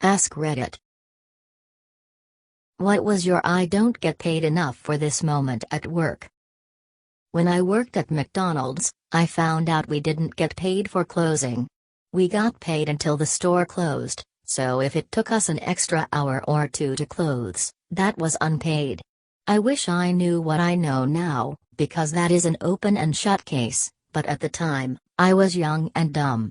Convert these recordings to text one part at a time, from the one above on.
Askreddit. What was your I don't get paid enough for this moment at work? When I worked at McDonald's, I found out we didn't get paid for closing. We got paid until the store closed, so if it took us an extra hour or two to close, that was unpaid. I wish I knew what I know now, because that is an open and shut case, but at the time, I was young and dumb.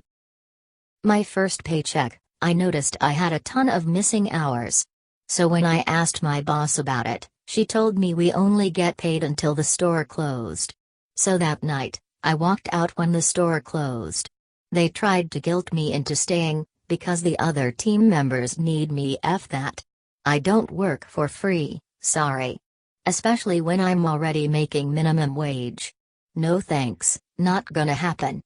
My first paycheck, I noticed I had a ton of missing hours. So when I asked my boss about it, she told me we only get paid until the store closed. So that night, I walked out when the store closed. They tried to guilt me into staying, because the other team members need me. F that. I don't work for free, sorry. Especially when I'm already making minimum wage. No thanks, not gonna happen.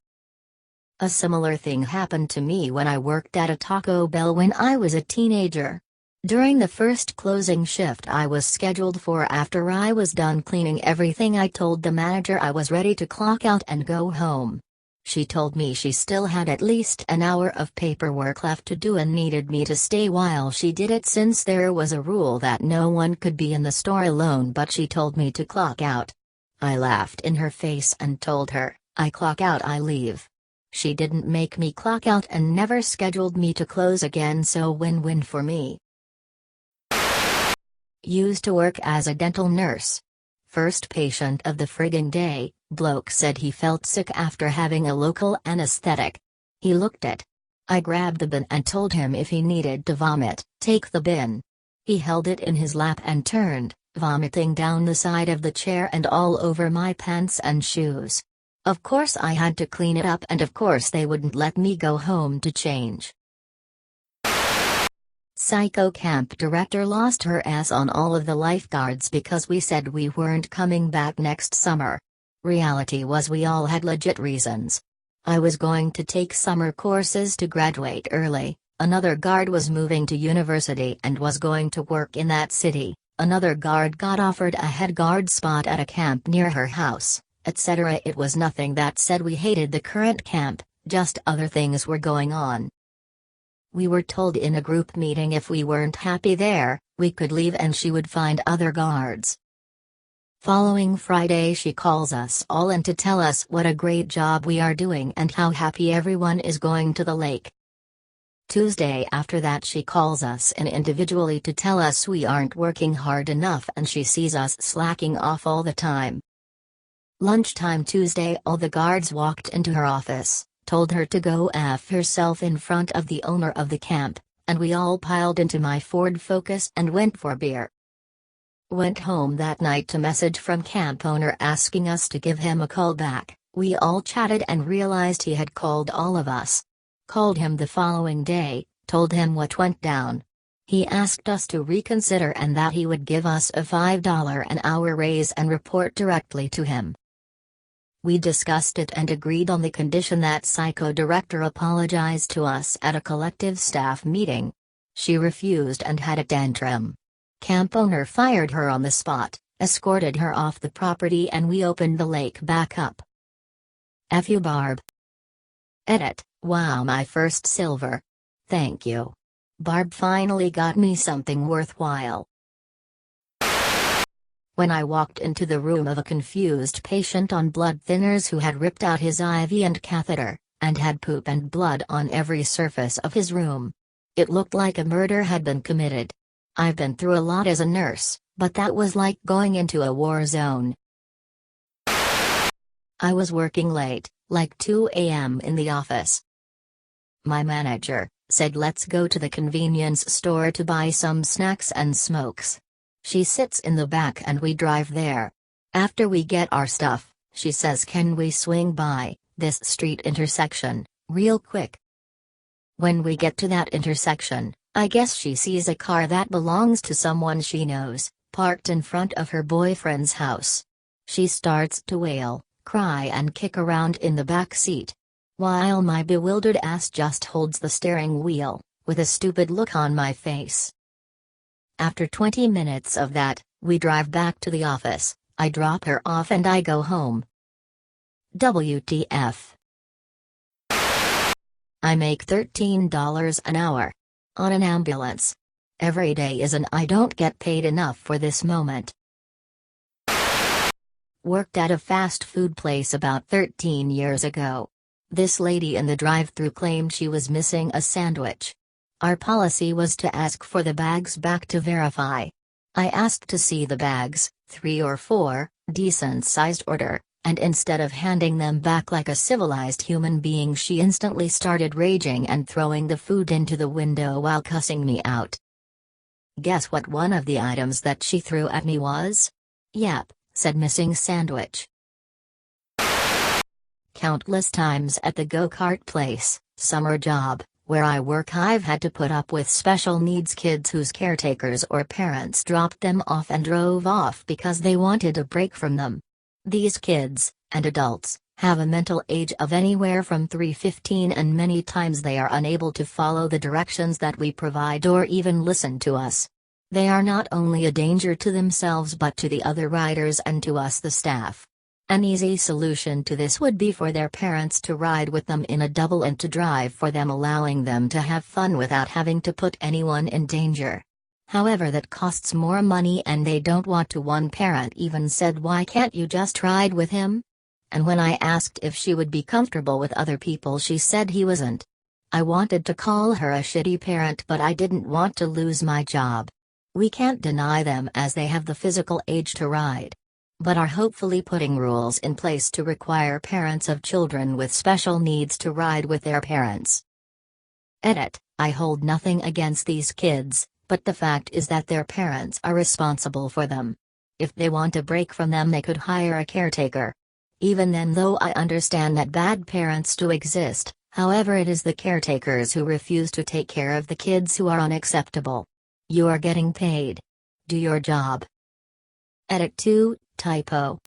A similar thing happened to me when I worked at a Taco Bell when I was a teenager. During the first closing shift I was scheduled for, after I was done cleaning everything, I told the manager I was ready to clock out and go home. She told me she still had at least an hour of paperwork left to do and needed me to stay while she did it, since there was a rule that no one could be in the store alone, but she told me to clock out. I laughed in her face and told her, I clock out, I leave. She didn't make me clock out and never scheduled me to close again, so win-win for me. Used to work as a dental nurse. First patient of the frigging day, bloke said he felt sick after having a local anesthetic. He looked it. I grabbed the bin and told him if he needed to vomit, take the bin. He held it in his lap and turned, vomiting down the side of the chair and all over my pants and shoes. Of course I had to clean it up, and of course they wouldn't let me go home to change. Psycho camp director lost her ass on all of the lifeguards because we said we weren't coming back next summer. Reality was we all had legit reasons. I was going to take summer courses to graduate early, another guard was moving to university and was going to work in that city, another guard got offered a head guard spot at a camp near her house, etc. It was nothing that said we hated the current camp, just other things were going on. We were told in a group meeting if we weren't happy there, we could leave and she would find other guards. Following Friday she calls us all in to tell us what a great job we are doing and how happy everyone is going to the lake. Tuesday after that she calls us in individually to tell us we aren't working hard enough and she sees us slacking off all the time. Lunchtime Tuesday all the guards walked into her office, told her to go F herself in front of the owner of the camp, and we all piled into my Ford Focus and went for beer. Went home that night to message from camp owner asking us to give him a call back. We all chatted and realized he had called all of us. Called him the following day, told him what went down. He asked us to reconsider and that he would give us a $5 an hour raise and report directly to him. We discussed it and agreed on the condition that psycho director apologize to us at a collective staff meeting. She refused and had a tantrum. Camp owner fired her on the spot, escorted her off the property, and we opened the lake back up. F you Barb. Edit. Wow, my first silver. Thank you. Barb finally got me something worthwhile. When I walked into the room of a confused patient on blood thinners who had ripped out his IV and catheter, and had poop and blood on every surface of his room. It looked like a murder had been committed. I've been through a lot as a nurse, but that was like going into a war zone. I was working late, like 2 a.m. in the office. My manager said let's go to the convenience store to buy some snacks and smokes. She sits in the back and we drive there. After we get our stuff, she says can we swing by this street intersection, real quick? When we get to that intersection, I guess she sees a car that belongs to someone she knows, parked in front of her boyfriend's house. She starts to wail, cry and kick around in the back seat, while my bewildered ass just holds the steering wheel, with a stupid look on my face. After 20 minutes of that, we drive back to the office, I drop her off and I go home. WTF. I make $13 an hour. On an ambulance. Every day is an I don't get paid enough for this moment. Worked at a fast food place about 13 years ago. This lady in the drive-thru claimed she was missing a sandwich. Our policy was to ask for the bags back to verify. I asked to see the bags, 3 or 4, decent-sized order, and instead of handing them back like a civilized human being, she instantly started raging and throwing the food into the window while cussing me out. Guess what one of the items that she threw at me was? Yep, said missing sandwich. Countless times at the go-kart place, summer job, where I work, I've had to put up with special needs kids whose caretakers or parents dropped them off and drove off because they wanted a break from them. These kids, and adults, have a mental age of anywhere from 3-15, and many times they are unable to follow the directions that we provide or even listen to us. They are not only a danger to themselves but to the other riders and to us, the staff. An easy solution to this would be for their parents to ride with them in a double and to drive for them, allowing them to have fun without having to put anyone in danger. However, that costs more money and they don't want to. One parent even said, "Why can't you just ride with him?" And when I asked if she would be comfortable with other people, she said he wasn't. I wanted to call her a shitty parent, but I didn't want to lose my job. We can't deny them as they have the physical age to ride, but are hopefully putting rules in place to require parents of children with special needs to ride with their parents. Edit: I hold nothing against these kids, but the fact is that their parents are responsible for them. If they want a break from them, they could hire a caretaker. Even then, though, I understand that bad parents do exist, however, it is the caretakers who refuse to take care of the kids who are unacceptable. You are getting paid. Do your job. Edit 2, typo.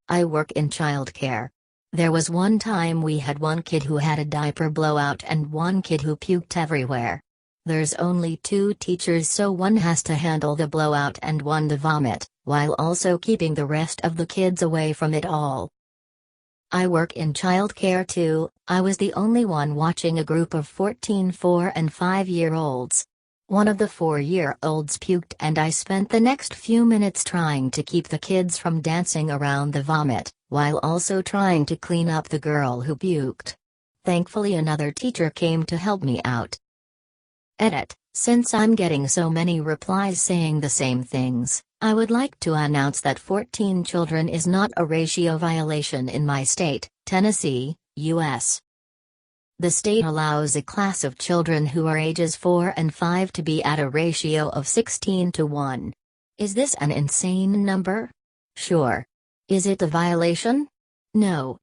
I work in childcare. There was one time we had one kid who had a diaper blowout and one kid who puked everywhere. There's only 2 teachers, so one has to handle the blowout and one the vomit, while also keeping the rest of the kids away from it all. I work in childcare too. I was the only one watching a group of 14 4- and 5-year-olds. One of the 4-year-olds puked and I spent the next few minutes trying to keep the kids from dancing around the vomit, while also trying to clean up the girl who puked. Thankfully, another teacher came to help me out. Edit: since I'm getting so many replies saying the same things, I would like to announce that 14 children is not a ratio violation in my state, Tennessee, U.S. The state allows a class of children who are ages 4 and 5 to be at a ratio of 16:1. Is this an insane number? Sure. Is it a violation? No.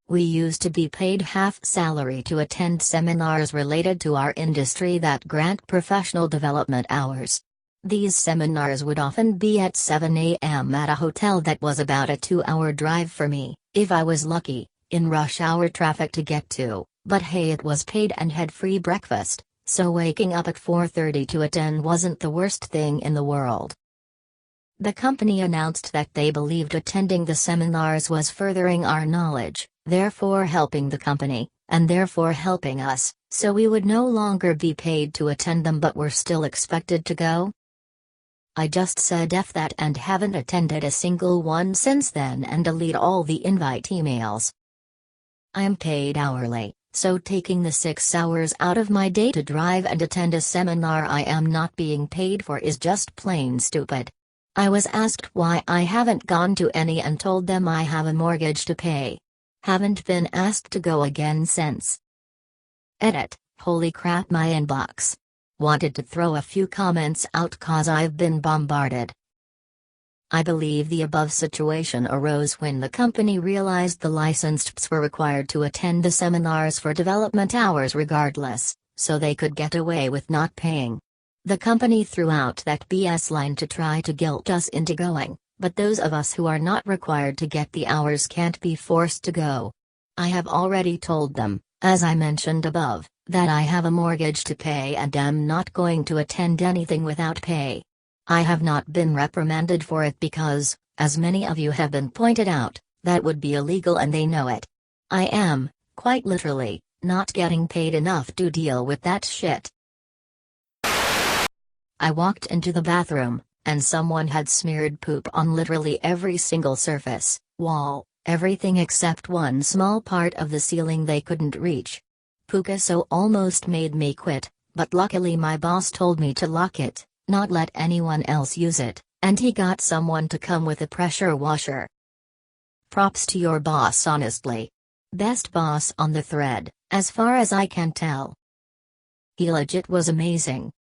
We used to be paid half salary to attend seminars related to our industry that grant professional development hours. These seminars would often be at 7 a.m. at a hotel that was about a 2-hour drive for me, if I was lucky, in rush hour traffic to get to, but hey, it was paid and had free breakfast, so waking up at 4:30 to attend wasn't the worst thing in the world. The company announced that they believed attending the seminars was furthering our knowledge, therefore helping the company, and therefore helping us, so we would no longer be paid to attend them but were still expected to go. I just said F that and haven't attended a single one since then and delete all the invite emails. I am paid hourly, so taking the 6 hours out of my day to drive and attend a seminar I am not being paid for is just plain stupid. I was asked why I haven't gone to any and told them I have a mortgage to pay. Haven't been asked to go again since. Edit: holy crap, my inbox. Wanted to throw a few comments out cause I've been bombarded. I believe the above situation arose when the company realized the licenseds were required to attend the seminars for development hours regardless, so they could get away with not paying. The company threw out that BS line to try to guilt us into going, but those of us who are not required to get the hours can't be forced to go. I have already told them, as I mentioned above, that I have a mortgage to pay and am not going to attend anything without pay. I have not been reprimanded for it because, as many of you have been pointed out, that would be illegal and they know it. I am, quite literally, Not getting paid enough to deal with that shit. I walked into the bathroom, and someone had smeared poop on literally every single surface, wall, everything except one small part of the ceiling they couldn't reach. Pukaso almost made me quit, but luckily my boss told me to lock it, not let anyone else use it, and he got someone to come with a pressure washer. Props to your boss, honestly. Best boss on the thread, as far as I can tell. He legit was amazing.